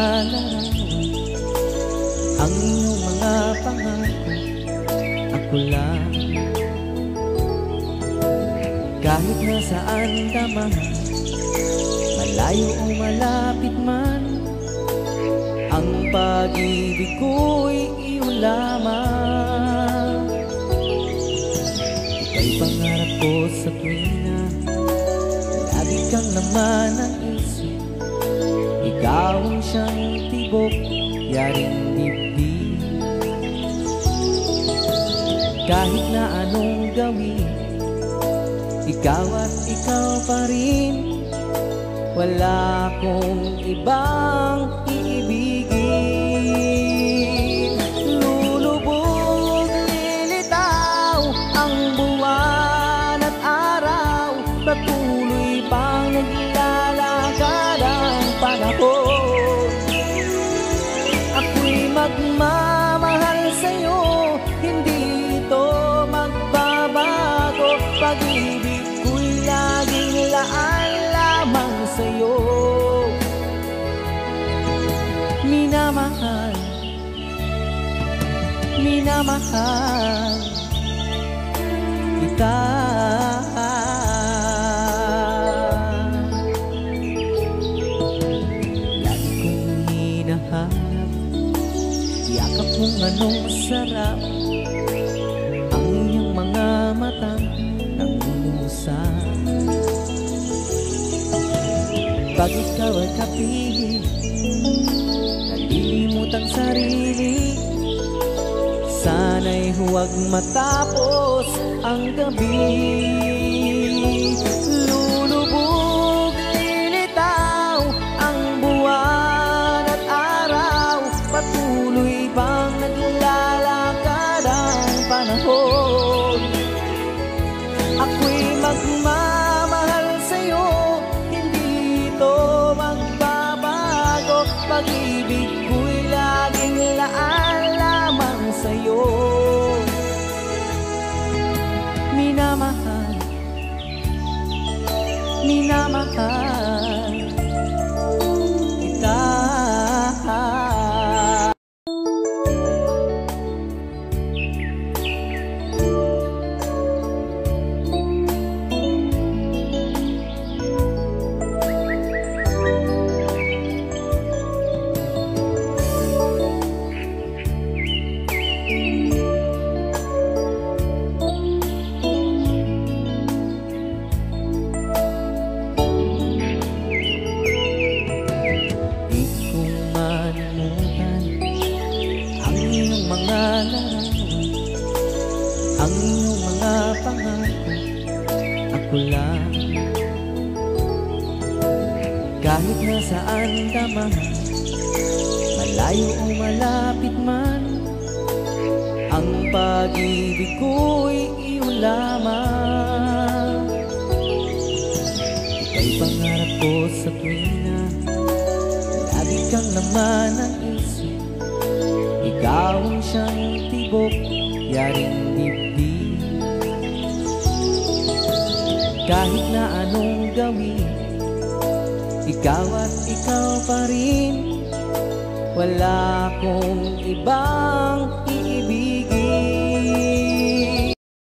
larawan, ang iyong mga pangako, ako lang. Kahit nasaan ka man, malayo o malapit man, ang pag-ibig ko'y iyong lamang. Ika'y pangarap ko sa tuwing na lagi kang laman ng isip. Ikaw ang siyang tibok, yaring dibdib. Kahit na anong gawin, ikaw at ikaw pa rin. Wala akong ibang iibigin. Lulubog, lilitaw ang buwan at araw, patuloy pang naglalakad ang panahon. Ako'y magmamahal sa'yo, hindi ito magbabago. Pag-ibig ko'y laging laan lamang sa'yo. Minamahal, minamahal kita. Lagi kong hinahanap, yakap kung anong masarap, ang iyong mga matang nangungusap. Pag ikaw ay kapilit, nalilimot ang sarili, sana'y huwag matapos ang gabi. Lulubog, lilitaw ang buwan at araw, patuloy bang naglalakad ang panahon. Ako'y magmamahal sa'yo, hindi ito magbabago. Pag-ibig ko'y laging laan lamang sa'yo. Minamahal, minamahal kita. Ang iyong mga pangako, ako lang. Kahit nasaan ka man, malayo o malapit man, ang pag-ibig ko'y iyong lamang. Ika'y pangarap ko sa tuwing na lagi kang laman ng isip. Ikaw ang siyang tibok, yaring dibdib. Kahit na anong gawin, ikaw at ikaw pa rin. Wala akong ibang